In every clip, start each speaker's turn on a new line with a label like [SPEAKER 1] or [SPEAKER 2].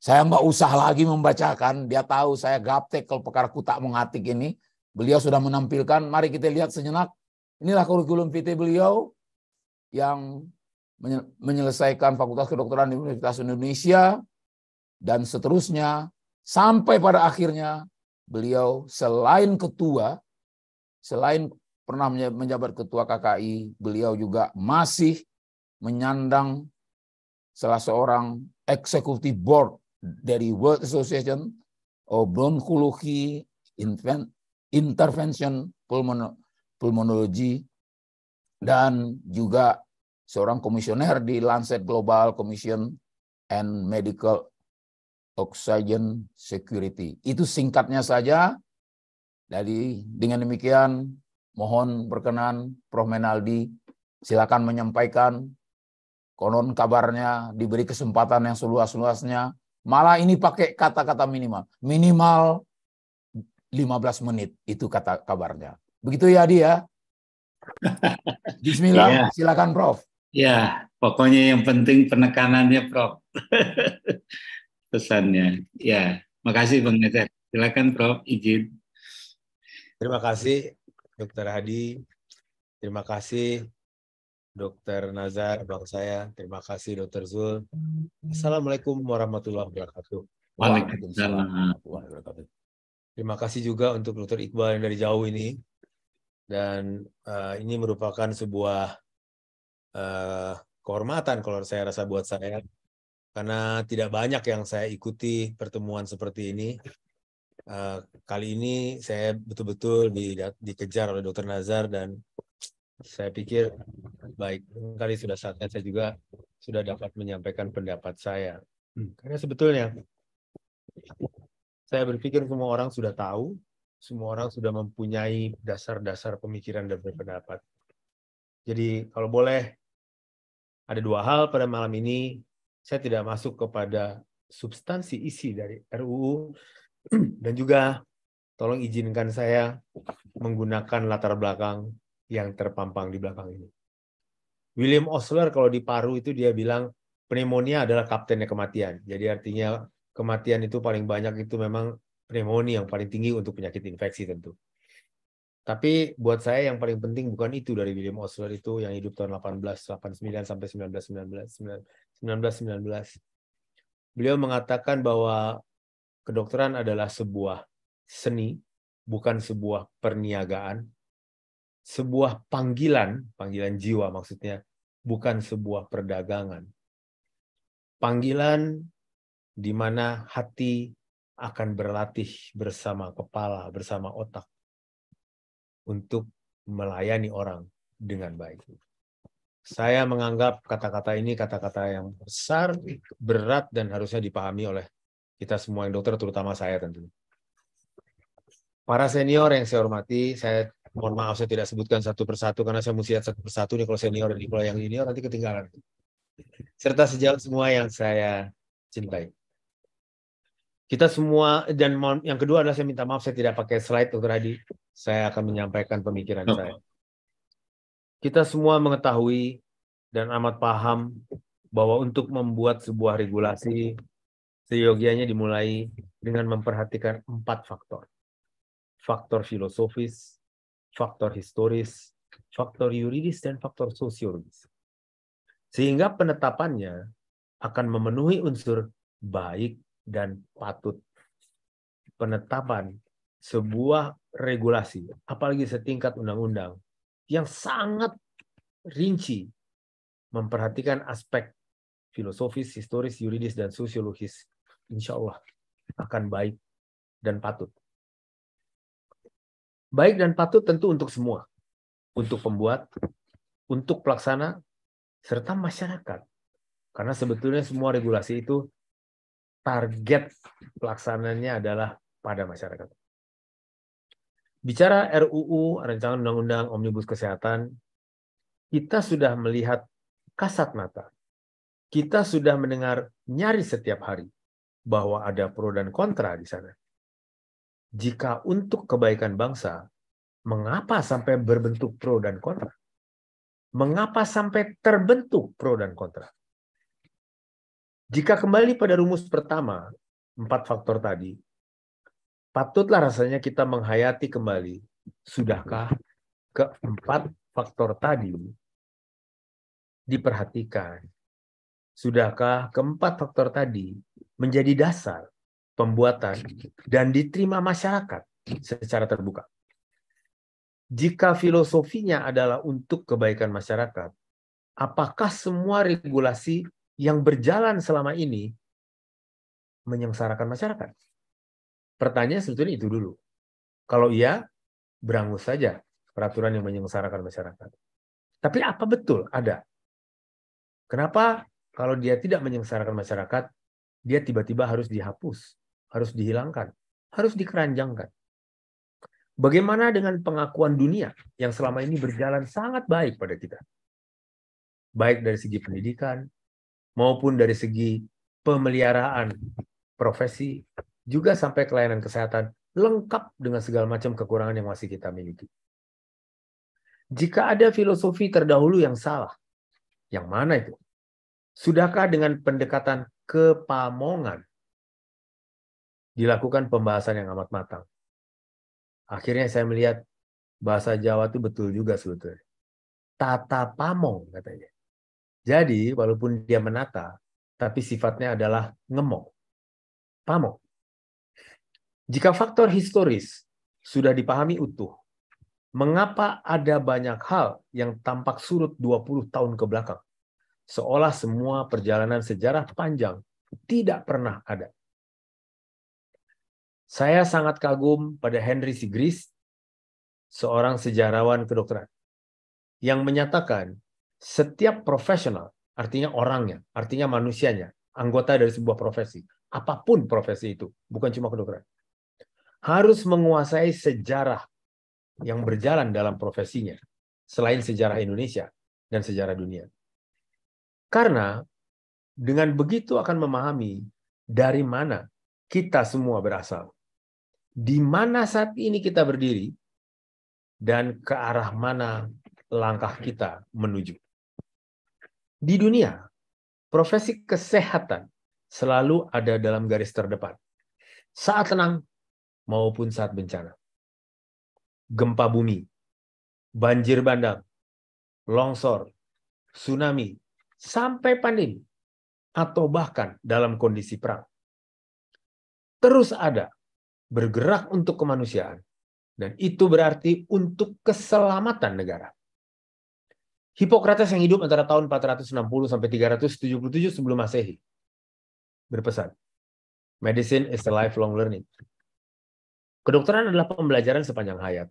[SPEAKER 1] Saya nggak usah lagi membacakan, dia tahu saya gaptek kalau perkara kutak mengatik ini. Beliau sudah menampilkan, mari kita lihat sejenak. Inilah kurikulum vitae beliau yang menyelesaikan Fakultas Kedokteran di Universitas Indonesia dan seterusnya. Sampai pada akhirnya beliau selain ketua, selain pernah menjabat ketua KKI, beliau juga masih menyandang salah seorang executive board dari World Association of Bronchology Intervention Pulmonology dan juga seorang komisioner di Lancet Global Commission and Medical Oxygen Security. Itu singkatnya saja. Jadi dengan demikian mohon berkenan Prof. Menaldi silakan menyampaikan. Konon kabarnya diberi kesempatan yang seluas-luasnya. Malah ini pakai kata-kata minimal. Minimal 15 menit itu kata kabarnya. Begitu ya dia. Bismillah, silakan Prof.
[SPEAKER 2] Ya, pokoknya yang penting penekanannya Prof. Pesannya. Ya, makasih Bang Nazar. Silakan Prof, izin.
[SPEAKER 3] Terima kasih Dr. Hadi. Terima kasih Dr. Nazar, abang saya. Terima kasih Dr. Zul. Assalamualaikum warahmatullahi wabarakatuh.
[SPEAKER 2] Waalaikumsalam.
[SPEAKER 3] Terima kasih juga untuk Dr. Iqbal yang dari jauh ini. Dan ini merupakan sebuah kehormatan kalau saya rasa buat saya. Karena tidak banyak yang saya ikuti pertemuan seperti ini. Kali ini saya betul-betul dikejar oleh Dr. Nazar dan saya pikir baik, kali sudah saatnya saya juga sudah dapat menyampaikan pendapat saya. Karena sebetulnya saya berpikir semua orang sudah tahu, semua orang sudah mempunyai dasar-dasar pemikiran dan berpendapat. Jadi kalau boleh, ada dua hal pada malam ini, saya tidak masuk kepada substansi isi dari RUU, dan juga tolong izinkan saya menggunakan latar belakang yang terpampang di belakang ini. William Osler kalau di paru itu dia bilang pneumonia adalah kaptennya kematian. Jadi artinya kematian itu paling banyak itu memang pneumonia yang paling tinggi untuk penyakit infeksi tentu. Tapi buat saya yang paling penting bukan itu dari William Osler itu yang hidup tahun 1889 sampai 1919. Beliau mengatakan bahwa kedokteran adalah sebuah seni, bukan sebuah perniagaan. Sebuah panggilan jiwa maksudnya, bukan sebuah perdagangan. Panggilan di mana hati akan berlatih bersama kepala, bersama otak untuk melayani orang dengan baik. Saya menganggap kata-kata ini kata-kata yang besar, berat, dan harusnya dipahami oleh kita semua yang dokter, terutama saya tentunya. Para senior yang saya hormati, saya mohon maaf saya tidak sebutkan satu persatu karena saya mesti lihat satu persatu nih kalau senior dan kalau yang junior nanti ketinggalan. Serta sejauh semua yang saya cintai. Kita semua, dan yang kedua adalah saya minta maaf saya tidak pakai slide Dr. Hadi. Saya akan menyampaikan pemikiran saya. Kita semua mengetahui dan amat paham bahwa untuk membuat sebuah regulasi seyogianya dimulai dengan memperhatikan 4 faktor. Faktor filosofis, faktor historis, faktor yuridis, dan faktor sosiologis. Sehingga penetapannya akan memenuhi unsur baik dan patut. Penetapan sebuah regulasi, apalagi setingkat undang-undang, yang sangat rinci memperhatikan aspek filosofis, historis, yuridis, dan sosiologis, insya Allah akan baik dan patut. Baik dan patut tentu untuk semua. Untuk pembuat, untuk pelaksana, serta masyarakat. Karena sebetulnya semua regulasi itu target pelaksananya adalah pada masyarakat. Bicara RUU, Rancangan Undang-Undang Omnibus Kesehatan, kita sudah melihat kasat mata. Kita sudah mendengar nyaris setiap hari bahwa ada pro dan kontra di sana. Jika untuk kebaikan bangsa, mengapa sampai berbentuk pro dan kontra? Mengapa sampai terbentuk pro dan kontra? Jika kembali pada rumus pertama, 4 faktor tadi, patutlah rasanya kita menghayati kembali, sudahkah keempat faktor tadi diperhatikan? Sudahkah keempat faktor tadi menjadi dasar pembuatan dan diterima masyarakat secara terbuka? Jika filosofinya adalah untuk kebaikan masyarakat, apakah semua regulasi yang berjalan selama ini menyengsarakan masyarakat? Pertanyaan sebetulnya itu dulu. Kalau iya, berangus saja peraturan yang menyengsarakan masyarakat. Tapi apa betul ada? Kenapa kalau dia tidak menyengsarakan masyarakat, dia tiba-tiba harus dihapus, harus dihilangkan, harus dikeranjangkan? Bagaimana dengan pengakuan dunia yang selama ini berjalan sangat baik pada kita? Baik dari segi pendidikan, maupun dari segi pemeliharaan profesi, juga sampai kelayanan kesehatan, lengkap dengan segala macam kekurangan yang masih kita miliki. Jika ada filosofi terdahulu yang salah, yang mana itu? Sudahkah dengan pendekatan kepamongan dilakukan pembahasan yang amat matang? Akhirnya saya melihat bahasa Jawa itu betul juga sebetulnya. Tata pamong katanya. Jadi walaupun dia menata, tapi sifatnya adalah ngemong. Pamong. Jika faktor historis sudah dipahami utuh, mengapa ada banyak hal yang tampak surut 20 tahun ke belakang? Seolah semua perjalanan sejarah panjang tidak pernah ada. Saya sangat kagum pada Henry Sigris, seorang sejarawan kedokteran, yang menyatakan setiap profesional, artinya orangnya, artinya manusianya, anggota dari sebuah profesi, apapun profesi itu, bukan cuma kedokteran, harus menguasai sejarah yang berjalan dalam profesinya, selain sejarah Indonesia dan sejarah dunia. Karena dengan begitu akan memahami dari mana kita semua berasal, di mana saat ini kita berdiri, dan ke arah mana langkah kita menuju. Di dunia, profesi kesehatan selalu ada dalam garis terdepan, saat tenang maupun saat bencana. Gempa bumi, banjir bandang, longsor, tsunami, sampai pandemi, atau bahkan dalam kondisi perang. Terus ada, bergerak untuk kemanusiaan, dan itu berarti untuk keselamatan negara. Hippocrates yang hidup antara tahun 460 sampai 377 sebelum Masehi berpesan, medicine is a lifelong learning. Kedokteran adalah pembelajaran sepanjang hayat.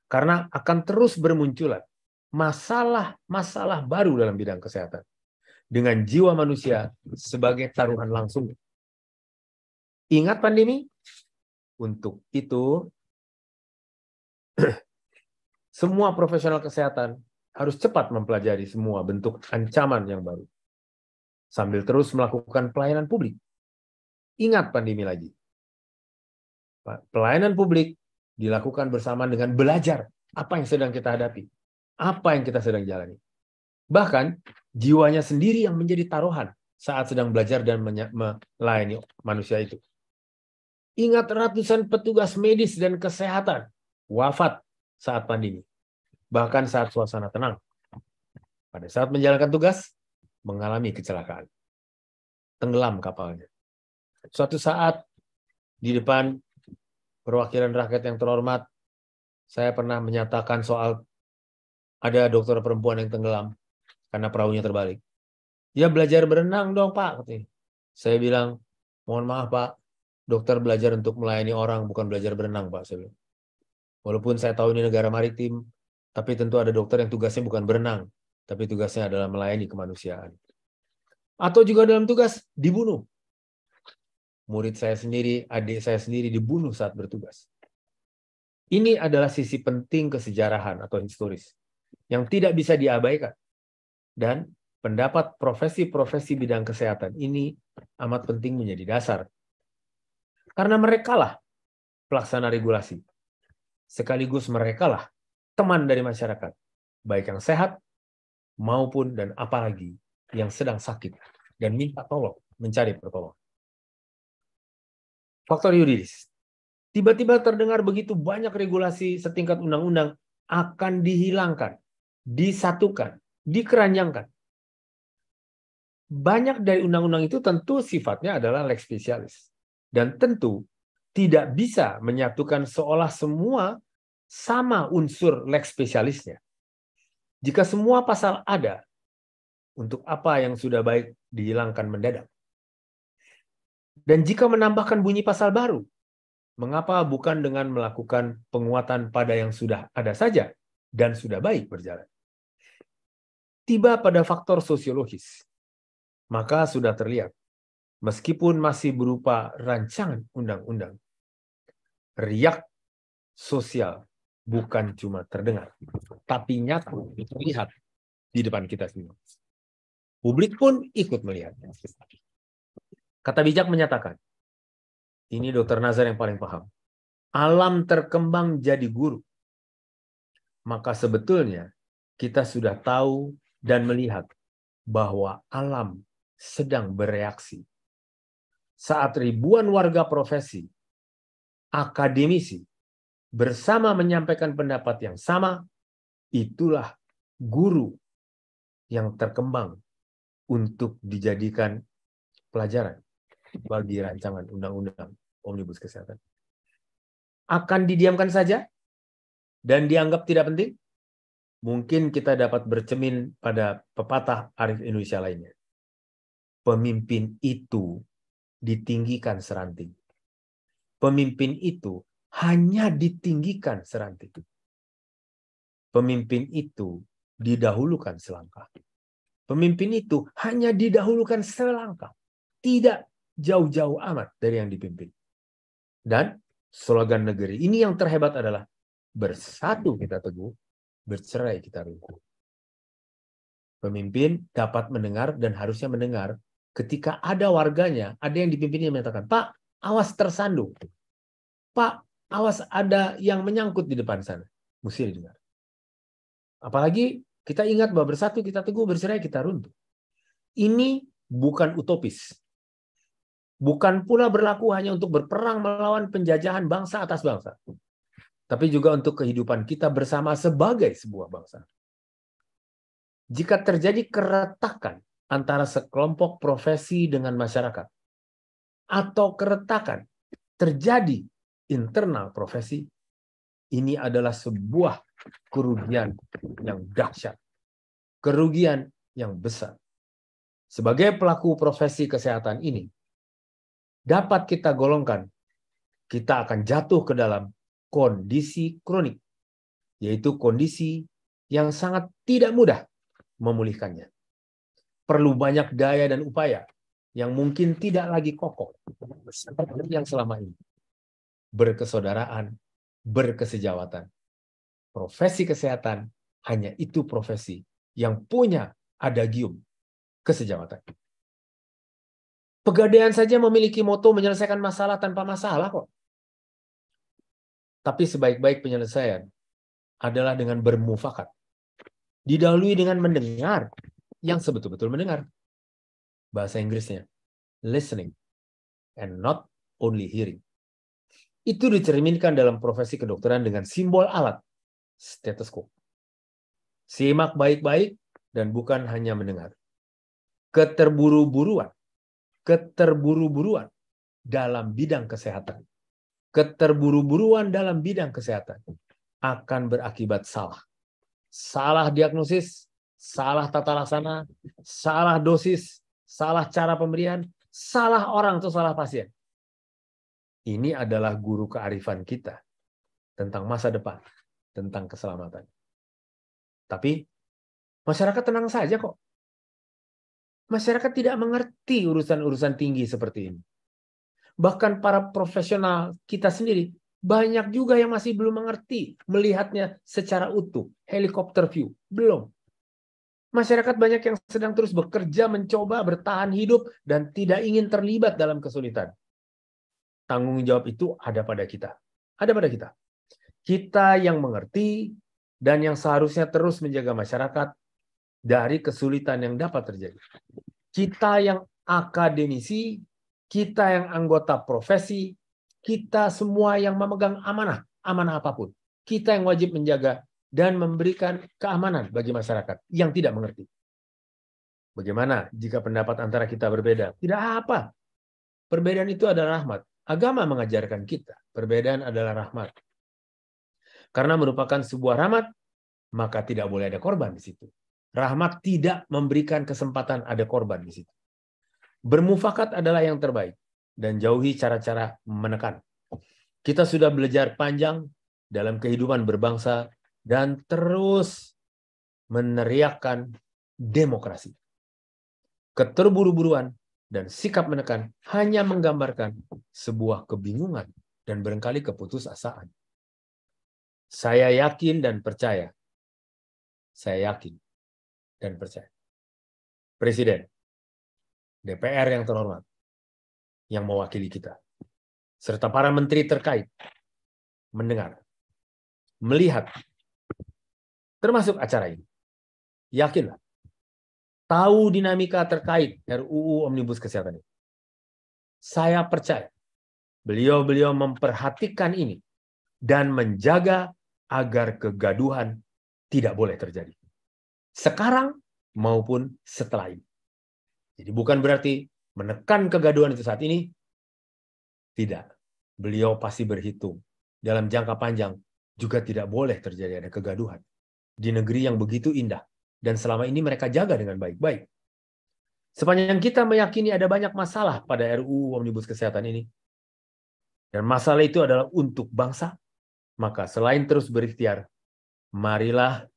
[SPEAKER 3] Karena akan terus bermunculan masalah-masalah baru dalam bidang kesehatan. Dengan jiwa manusia sebagai taruhan langsung. Ingat pandemi? Untuk itu, semua profesional kesehatan harus cepat mempelajari semua bentuk ancaman yang baru. Sambil terus melakukan pelayanan publik. Ingat pandemi lagi. Pelayanan publik dilakukan bersama dengan belajar apa yang sedang kita hadapi. Apa yang kita sedang jalani. Bahkan, jiwanya sendiri yang menjadi taruhan saat sedang belajar dan melayani manusia itu. Ingat ratusan petugas medis dan kesehatan wafat saat pandemi. Bahkan saat suasana tenang. Pada saat menjalankan tugas, mengalami kecelakaan. Tenggelam kapalnya. Suatu saat, di depan perwakilan rakyat yang terhormat, saya pernah menyatakan soal ada dokter perempuan yang tenggelam karena perahunya terbalik. Ya belajar berenang dong Pak. Katanya. Saya bilang, mohon maaf Pak, dokter belajar untuk melayani orang, bukan belajar berenang Pak. Saya bilang. Walaupun saya tahu ini negara maritim, tapi tentu ada dokter yang tugasnya bukan berenang, tapi tugasnya adalah melayani kemanusiaan. Atau juga dalam tugas dibunuh. Murid saya sendiri, adik saya sendiri dibunuh saat bertugas. Ini adalah sisi penting kesejarahan atau historis yang tidak bisa diabaikan. Dan pendapat profesi-profesi bidang kesehatan ini amat penting menjadi dasar. Karena merekalah pelaksana regulasi. Sekaligus merekalah teman dari masyarakat. Baik yang sehat maupun dan apalagi yang sedang sakit dan minta tolong, mencari pertolongan. Faktor yuridis. Tiba-tiba terdengar begitu banyak regulasi setingkat undang-undang akan dihilangkan, disatukan, dikeranjangkan. Banyak dari undang-undang itu tentu sifatnya adalah lex specialis. Dan tentu tidak bisa menyatukan seolah semua sama unsur lex specialisnya. Jika semua pasal ada, untuk apa yang sudah baik dihilangkan mendadak? Dan jika menambahkan bunyi pasal baru, mengapa bukan dengan melakukan penguatan pada yang sudah ada saja dan sudah baik berjalan? Tiba pada faktor sosiologis, maka sudah terlihat, meskipun masih berupa rancangan undang-undang, riak sosial bukan cuma terdengar, tapi nyata terlihat di depan kita semua. Publik pun ikut melihatnya. Kata bijak menyatakan, ini Dr. Nazar yang paling paham, alam terkembang jadi guru. Maka sebetulnya kita sudah tahu dan melihat bahwa alam sedang bereaksi. Saat ribuan warga profesi, akademisi, bersama menyampaikan pendapat yang sama, itulah guru yang terkembang untuk dijadikan pelajaran bagi rancangan undang-undang Omnibus Kesehatan. Akan didiamkan saja dan dianggap tidak penting? Mungkin kita dapat bercermin pada pepatah Arif Indonesia lainnya. Pemimpin itu ditinggikan seranting. Pemimpin itu hanya ditinggikan seranting. Pemimpin itu didahulukan selangkah. Pemimpin itu hanya didahulukan selangkah. Tidak jauh-jauh amat dari yang dipimpin. Dan slogan negeri ini yang terhebat adalah bersatu kita teguh, bercerai kita rungkuh. Pemimpin dapat mendengar dan harusnya mendengar ketika ada warganya, ada yang dipimpinnya mengatakan, Pak, awas tersandung. Pak, awas ada yang menyangkut di depan sana. Mesti didengar. Apalagi kita ingat bahwa bersatu kita teguh, bercerai kita runtuh. Ini bukan utopis. Bukan pula berlaku hanya untuk berperang melawan penjajahan bangsa atas bangsa. Tapi juga untuk kehidupan kita bersama sebagai sebuah bangsa. Jika terjadi keretakan antara sekelompok profesi dengan masyarakat, atau keretakan terjadi internal profesi, ini adalah sebuah kerugian yang dahsyat. Kerugian yang besar. Sebagai pelaku profesi kesehatan ini, dapat kita golongkan, kita akan jatuh ke dalam kondisi kronik, yaitu kondisi yang sangat tidak mudah memulihkannya. Perlu banyak daya dan upaya yang mungkin tidak lagi kokoh seperti yang selama ini. Berkesaudaraan, berkesejawatan. Profesi kesehatan hanya itu profesi yang punya adagium kesejawatan. Pegadaian saja memiliki moto menyelesaikan masalah tanpa masalah kok. Tapi sebaik-baik penyelesaian adalah dengan bermufakat. Didahului dengan mendengar yang sebetul-betul mendengar. Bahasa Inggrisnya, listening and not only hearing. Itu dicerminkan dalam profesi kedokteran dengan simbol alat, stetoskop. Simak baik-baik dan bukan hanya mendengar. Keterburu-buruan dalam bidang kesehatan. Keterburu-buruan dalam bidang kesehatan akan berakibat salah. Salah diagnosis, salah tata laksana, salah dosis, salah cara pemberian, salah orang atau salah pasien. Ini adalah guru kearifan kita tentang masa depan, tentang keselamatan. Tapi masyarakat tenang saja kok. Masyarakat tidak mengerti urusan-urusan tinggi seperti ini. Bahkan para profesional kita sendiri, banyak juga yang masih belum mengerti melihatnya secara utuh. Helikopter view, belum. Masyarakat banyak yang sedang terus bekerja, mencoba bertahan hidup, dan tidak ingin terlibat dalam kesulitan. Tanggung jawab itu ada pada kita. Ada pada kita. Kita yang mengerti dan yang seharusnya terus menjaga masyarakat dari kesulitan yang dapat terjadi. kita yang akademisi, kita yang anggota profesi, kita semua yang memegang amanah apapun. Kita yang wajib menjaga dan memberikan keamanan bagi masyarakat yang tidak mengerti. Bagaimana jika pendapat antara kita berbeda? Tidak apa. Perbedaan itu adalah rahmat. Agama mengajarkan kita, perbedaan adalah rahmat. Karena merupakan sebuah rahmat, maka tidak boleh ada korban di situ. Rahmat tidak memberikan kesempatan ada korban di situ. Bermufakat adalah yang terbaik dan jauhi cara-cara menekan. Kita sudah belajar panjang dalam kehidupan berbangsa dan terus meneriakkan demokrasi. Keterburu-buruan dan sikap menekan hanya menggambarkan sebuah kebingungan dan barangkali keputusasaan. Saya yakin dan percaya. Saya yakin dan percaya. Presiden, DPR yang terhormat, yang mewakili kita, serta para menteri terkait, mendengar, melihat, termasuk acara ini. Yakinlah, tahu dinamika terkait RUU Omnibus Kesehatan ini. Saya percaya beliau-beliau memperhatikan ini dan menjaga agar kegaduhan tidak boleh terjadi. Sekarang maupun setelah ini. Jadi bukan berarti menekan kegaduhan itu saat ini. Tidak. Beliau pasti berhitung. Dalam jangka panjang juga tidak boleh terjadi ada kegaduhan. Di negeri yang begitu indah. Dan selama ini mereka jaga dengan baik-baik. Sepanjang kita meyakini ada banyak masalah pada RUU Omnibus Kesehatan ini. Dan masalah itu adalah untuk bangsa. Maka selain terus berikhtiar, marilah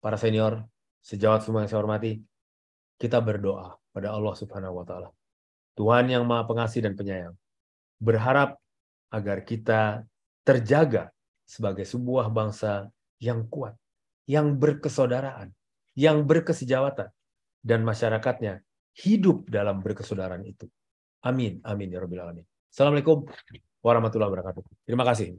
[SPEAKER 3] para senior, sejawat semua yang saya hormati, kita berdoa pada Allah Subhanahu wa Ta'ala, Tuhan yang Maha Pengasih dan Penyayang, berharap agar kita terjaga sebagai sebuah bangsa yang kuat, yang berkesaudaraan, yang berkesejawatan, dan masyarakatnya hidup dalam berkesaudaraan itu. Amin, amin ya Rabbil Alamin. Assalamualaikum warahmatullahi wabarakatuh. Terima kasih.